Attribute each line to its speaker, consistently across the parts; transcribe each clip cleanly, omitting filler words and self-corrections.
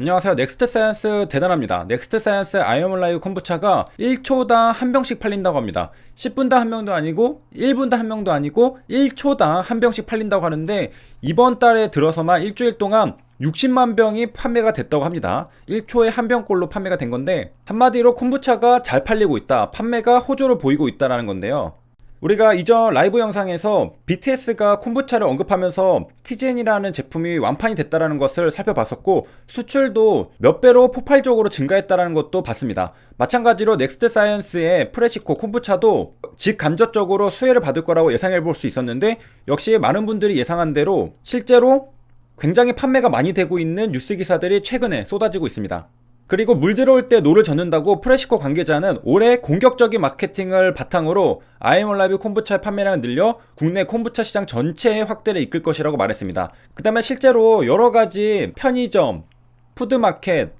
Speaker 1: 안녕하세요. 넥스트사이언스 대단합니다. 넥스트사이언스 아이오몰라이브 콤부차가 1초당 한 병씩 팔린다고 합니다. 10분당 한 병도 아니고 1분당 한 병도 아니고 1초당 한 병씩 팔린다고 하는데, 이번 달에 들어서만 일주일 동안 60만 병이 판매가 됐다고 합니다. 1초에 한 병꼴로 판매가 된 건데, 한마디로 콤부차가 잘 팔리고 있다, 판매가 호조를 보이고 있다는 건데요. 우리가 이전 라이브 영상에서 BTS가 콤부차를 언급하면서 TGN이라는 제품이 완판이 됐다는 것을 살펴봤었고, 수출도 몇 배로 폭발적으로 증가했다는 것도 봤습니다. 마찬가지로 넥스트사이언스의 프레시코 콤부차도 직간접적으로 수혜를 받을 거라고 예상해 볼 수 있었는데, 역시 많은 분들이 예상한 대로 실제로 굉장히 판매가 많이 되고 있는 뉴스 기사들이 최근에 쏟아지고 있습니다. 그리고 물 들어올 때 노를 젓는다고 프레시코 관계자는 올해 공격적인 마케팅을 바탕으로 아이몰라이브 콤부차의 판매량을 늘려 국내 콤부차 시장 전체의 확대를 이끌 것이라고 말했습니다. 그 다음에 실제로 여러가지 편의점, 푸드마켓,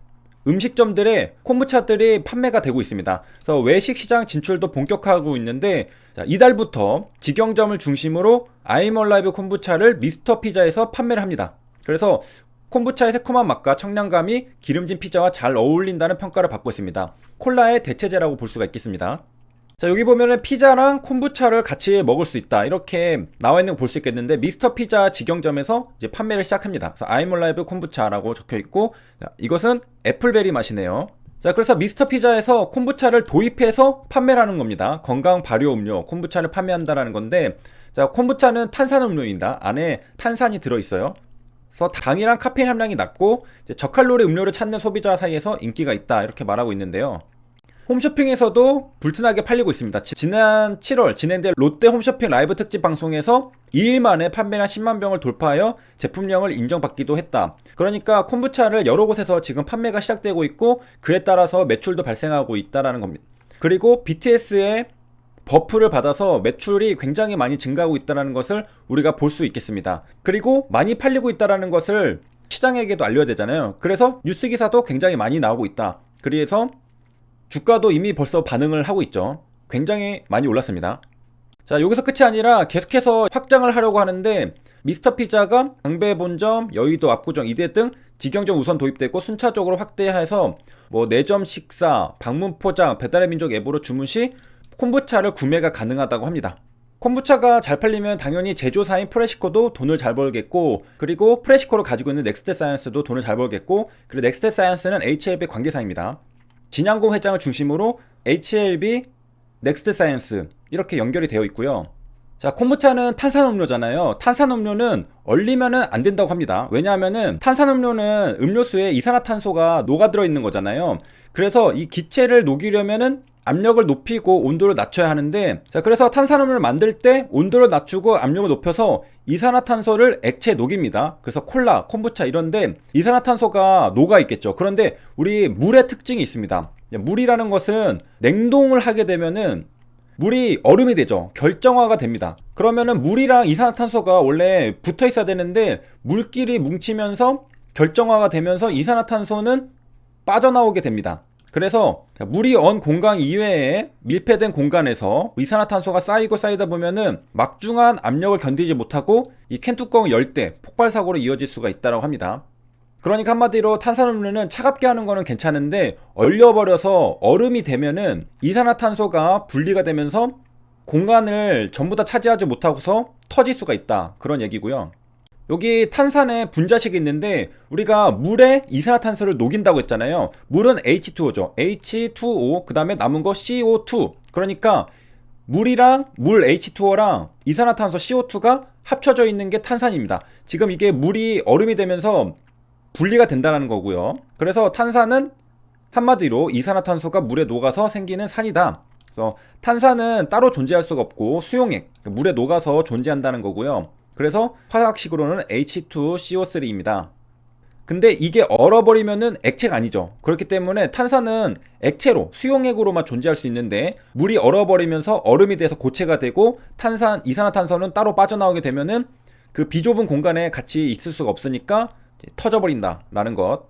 Speaker 1: 음식점들의 콤부차들이 판매가 되고 있습니다. 그래서 외식 시장 진출도 본격화하고 있는데, 이달부터 직영점을 중심으로 아이몰라이브 콤부차를 미스터 피자에서 판매를 합니다. 그래서 콤부차의 새콤한 맛과 청량감이 기름진 피자와 잘 어울린다는 평가를 받고 있습니다. 콜라의 대체제라고 볼 수가 있겠습니다. 자, 여기 보면은 피자랑 콤부차를 같이 먹을 수 있다, 이렇게 나와 있는 거 볼 수 있겠는데, 미스터 피자 직영점에서 이제 판매를 시작합니다. 그래서 아이몰라이브 콤부차라고 적혀 있고, 이것은 애플베리 맛이네요. 자, 그래서 미스터 피자에서 콤부차를 도입해서 판매를 하는 겁니다. 건강 발효 음료 콤부차를 판매한다라는 건데, 자, 콤부차는 탄산음료입니다. 안에 탄산이 들어있어요. 그래서 당이랑 카페인 함량이 낮고 이제 저칼로리 음료를 찾는 소비자 사이에서 인기가 있다, 이렇게 말하고 있는데요. 홈쇼핑에서도 불티나게 팔리고 있습니다. 지난 7월 진행된 롯데 홈쇼핑 라이브 특집 방송에서 2일 만에 판매량 10만 병을 돌파하여 제품명을 인정받기도 했다. 그러니까 콤부차를 여러 곳에서 지금 판매가 시작되고 있고, 그에 따라서 매출도 발생하고 있다라는 겁니다. 그리고 BTS의 버프를 받아서 매출이 굉장히 많이 증가하고 있다는 것을 우리가 볼 수 있겠습니다. 그리고 많이 팔리고 있다는 것을 시장에게도 알려야 되잖아요. 그래서 뉴스 기사도 굉장히 많이 나오고 있다. 그래서 주가도 이미 벌써 반응을 하고 있죠. 굉장히 많이 올랐습니다. 자, 여기서 끝이 아니라 계속해서 확장을 하려고 하는데, 미스터 피자가 강배 본점, 여의도 압구정, 이대 등 직영점 우선 도입되고 순차적으로 확대해서 내점 식사, 방문 포장, 배달의 민족 앱으로 주문 시 콤부차를 구매가 가능하다고 합니다. 콤부차가 잘 팔리면 당연히 제조사인 프레시코도 돈을 잘 벌겠고, 그리고 프레시코를 가지고 있는 넥스트사이언스도 돈을 잘 벌겠고, 그리고 넥스트사이언스는 HLB 관계사입니다. 진양공 회장을 중심으로 HLB, 넥스트사이언스 이렇게 연결이 되어 있고요. 자, 콤부차는 탄산음료잖아요. 탄산음료는 얼리면은 안 된다고 합니다. 왜냐하면은 탄산음료는 음료수에 이산화탄소가 녹아들어 있는 거잖아요. 그래서 이 기체를 녹이려면은 압력을 높이고 온도를 낮춰야 하는데, 자, 그래서 탄산음료를 만들 때 온도를 낮추고 압력을 높여서 이산화탄소를 액체에 녹입니다. 그래서 콜라, 콤부차 이런데 이산화탄소가 녹아 있겠죠. 그런데 우리 물의 특징이 있습니다. 물이라는 것은 냉동을 하게 되면은 물이 얼음이 되죠. 결정화가 됩니다. 그러면은 물이랑 이산화탄소가 원래 붙어 있어야 되는데, 물끼리 뭉치면서 결정화가 되면서 이산화탄소는 빠져나오게 됩니다. 그래서 물이 언 공간 이외에 밀폐된 공간에서 이산화탄소가 쌓이고 쌓이다 보면은 막중한 압력을 견디지 못하고 이 캔 뚜껑을 열 때 폭발 사고로 이어질 수가 있다고 합니다. 그러니까 한마디로 탄산음료는 차갑게 하는 거는 괜찮은데, 얼려버려서 얼음이 되면은 이산화탄소가 분리가 되면서 공간을 전부 다 차지하지 못하고서 터질 수가 있다, 그런 얘기고요. 여기 탄산에 분자식이 있는데, 우리가 물에 이산화탄소를 녹인다고 했잖아요. 물은 H2O죠. H2O, 그 다음에 남은 거 CO2. 그러니까 물이랑 물 H2O랑 이산화탄소 CO2가 합쳐져 있는 게 탄산입니다. 지금 이게 물이 얼음이 되면서 분리가 된다는 거고요. 그래서 탄산은 한마디로 이산화탄소가 물에 녹아서 생기는 산이다. 그래서 탄산은 따로 존재할 수가 없고 수용액, 물에 녹아서 존재한다는 거고요. 그래서 화학식으로는 H2CO3입니다. 근데 이게 얼어버리면은 액체가 아니죠. 그렇기 때문에 탄산은 액체로, 수용액으로만 존재할 수 있는데, 물이 얼어버리면서 얼음이 돼서 고체가 되고 이산화탄소는 따로 빠져나오게 되면은 그 비좁은 공간에 같이 있을 수가 없으니까 터져버린다 라는 것.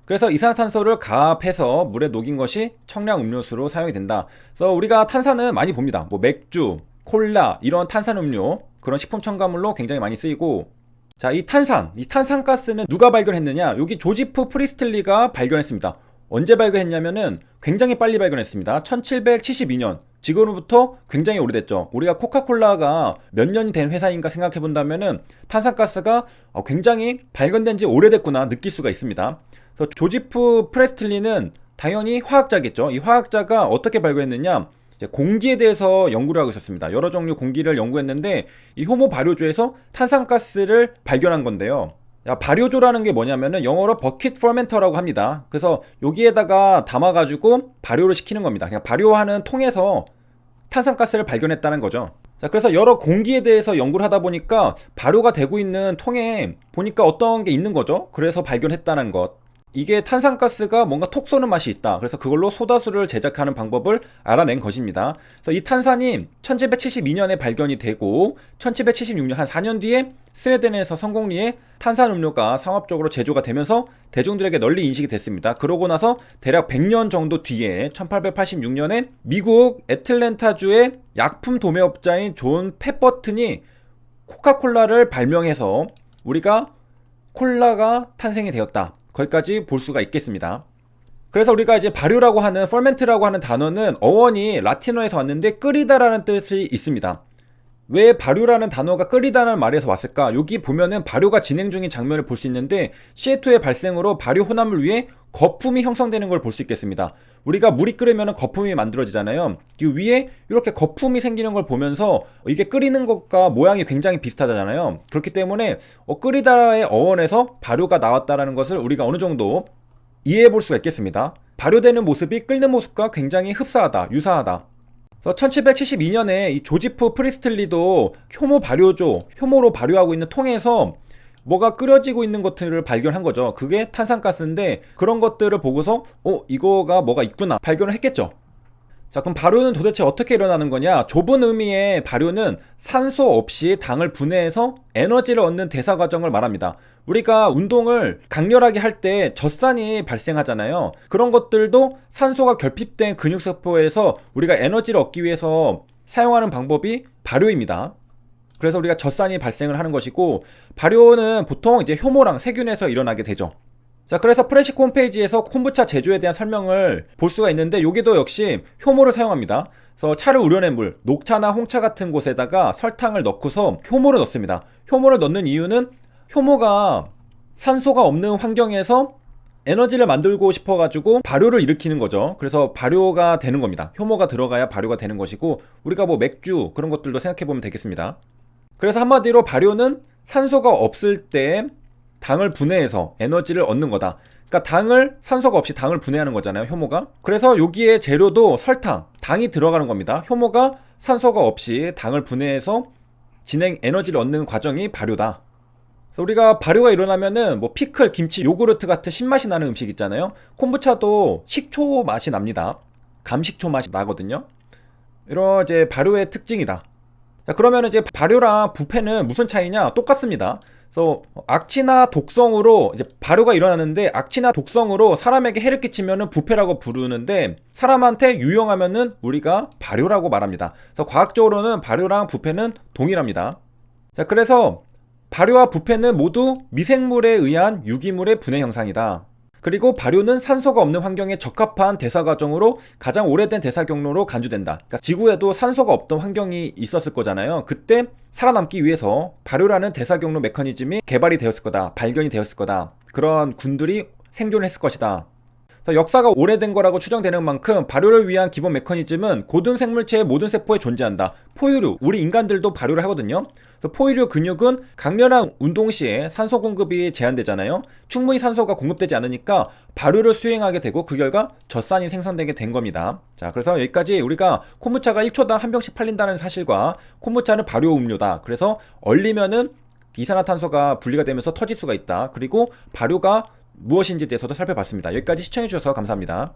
Speaker 1: 그래서 이산화탄소를 가압해서 물에 녹인 것이 청량 음료수로 사용이 된다. 그래서 우리가 탄산은 많이 봅니다. 맥주, 콜라 이런 탄산음료, 그런 식품 첨가물로 굉장히 많이 쓰이고, 자, 이 탄산가스는 누가 발견했느냐? 여기 조지프 프리스틀리가 발견했습니다. 언제 발견했냐면은 굉장히 빨리 발견했습니다. 1772년. 지금으로부터 굉장히 오래됐죠. 우리가 코카콜라가 몇 년이 된 회사인가 생각해 본다면은 탄산가스가 굉장히 발견된 지 오래됐구나 느낄 수가 있습니다. 그래서 조지프 프레스틀리는 당연히 화학자겠죠. 이 화학자가 어떻게 발견했느냐? 공기에 대해서 연구를 하고 있었습니다. 여러 종류 공기를 연구했는데 이 효모 발효조에서 탄산가스를 발견한 건데요. 발효조라는 게 뭐냐면은 영어로 버킷 퍼멘터라고 합니다. 그래서 여기에다가 담아가지고 발효를 시키는 겁니다. 그냥 발효하는 통에서 탄산가스를 발견했다는 거죠. 자, 그래서 여러 공기에 대해서 연구를 하다 보니까 발효가 되고 있는 통에 보니까 어떤 게 있는 거죠. 그래서 발견했다는 것. 이게 탄산가스가 뭔가 톡 쏘는 맛이 있다. 그래서 그걸로 소다수를 제작하는 방법을 알아낸 것입니다. 그래서 이 탄산이 1772년에 발견이 되고 1776년 한 4년 뒤에 스웨덴에서 성공리에 탄산음료가 상업적으로 제조가 되면서 대중들에게 널리 인식이 됐습니다. 그러고 나서 대략 100년 정도 뒤에 1886년에 미국 애틀랜타주의 약품 도매업자인 존 펫버튼이 코카콜라를 발명해서 우리가 콜라가 탄생이 되었다. 거기까지 볼 수가 있겠습니다. 그래서 우리가 이제 발효라고 하는 퍼멘트라고 하는 단어는 어원이 라틴어에서 왔는데 끓이다라는 뜻이 있습니다. 왜 발효라는 단어가 끓이다는 말에서 왔을까? 여기 보면은 발효가 진행 중인 장면을 볼 수 있는데 CO2의 발생으로 발효 혼합물 위에 거품이 형성되는 걸 볼 수 있겠습니다. 우리가 물이 끓으면 거품이 만들어지잖아요. 이 위에 이렇게 거품이 생기는 걸 보면서 이게 끓이는 것과 모양이 굉장히 비슷하잖아요. 그렇기 때문에 끓이다의 어원에서 발효가 나왔다라는 것을 우리가 어느 정도 이해해 볼 수가 있겠습니다. 발효되는 모습이 끓는 모습과 굉장히 흡사하다, 유사하다. 1772년에 이 조지프 프리스틀리도 효모 발효조, 효모로 발효하고 있는 통에서 뭐가 끓여지고 있는 것들을 발견한 거죠. 그게 탄산가스인데 그런 것들을 보고서 이거가 뭐가 있구나 발견을 했겠죠. 자, 그럼 발효는 도대체 어떻게 일어나는 거냐? 좁은 의미의 발효는 산소 없이 당을 분해해서 에너지를 얻는 대사 과정을 말합니다. 우리가 운동을 강렬하게 할 때 젖산이 발생하잖아요. 그런 것들도 산소가 결핍된 근육세포에서 우리가 에너지를 얻기 위해서 사용하는 방법이 발효입니다. 그래서 우리가 젖산이 발생을 하는 것이고, 발효는 보통 이제 효모랑 세균에서 일어나게 되죠. 자, 그래서 프레시코 홈페이지에서 콤부차 제조에 대한 설명을 볼 수가 있는데, 여기도 역시 효모를 사용합니다. 그래서 차를 우려낸 물, 녹차나 홍차 같은 곳에다가 설탕을 넣고서 효모를 넣습니다. 효모를 넣는 이유는 효모가 산소가 없는 환경에서 에너지를 만들고 싶어가지고 발효를 일으키는 거죠. 그래서 발효가 되는 겁니다. 효모가 들어가야 발효가 되는 것이고, 우리가 뭐 맥주 그런 것들도 생각해보면 되겠습니다. 그래서 한마디로 발효는 산소가 없을 때 당을 분해해서 에너지를 얻는 거다. 그러니까 산소가 없이 당을 분해하는 거잖아요, 효모가. 그래서 여기에 재료도 설탕, 당이 들어가는 겁니다. 효모가 산소가 없이 당을 분해해서 에너지를 얻는 과정이 발효다. 그래서 우리가 발효가 일어나면은 뭐 피클, 김치, 요구르트 같은 신맛이 나는 음식 있잖아요. 콤부차도 식초 맛이 납니다. 감식초 맛이 나거든요. 이런 이제 발효의 특징이다. 자, 그러면 이제 발효랑 부패는 무슨 차이냐? 똑같습니다. 그래서 악취나 독성으로 이제 발효가 일어나는데, 악취나 독성으로 사람에게 해를 끼치면은 부패라고 부르는데, 사람한테 유용하면은 우리가 발효라고 말합니다. 그래서 과학적으로는 발효랑 부패는 동일합니다. 자, 그래서 발효와 부패는 모두 미생물에 의한 유기물의 분해 형상이다. 그리고 발효는 산소가 없는 환경에 적합한 대사 과정으로 가장 오래된 대사 경로로 간주된다. 그러니까 지구에도 산소가 없던 환경이 있었을 거잖아요. 그때 살아남기 위해서 발효라는 대사 경로 메커니즘이 개발이 되었을 거다. 발견이 되었을 거다. 그런 군들이 생존했을 것이다. 역사가 오래된 거라고 추정되는 만큼 발효를 위한 기본 메커니즘은 고든 생물체의 모든 세포에 존재한다. 포유류, 우리 인간들도 발효를 하거든요. 그래서 포유류 근육은 강렬한 운동 시에 산소 공급이 제한되잖아요. 충분히 산소가 공급되지 않으니까 발효를 수행하게 되고, 그 결과 젖산이 생성되게 된 겁니다. 자, 그래서 여기까지 우리가 콤부차가 1초당 한 병씩 팔린다는 사실과 콤부차는 발효 음료다. 그래서 얼리면은 이산화탄소가 분리가 되면서 터질 수가 있다. 그리고 발효가 무엇인지에 대해서도 살펴봤습니다. 여기까지 시청해주셔서 감사합니다.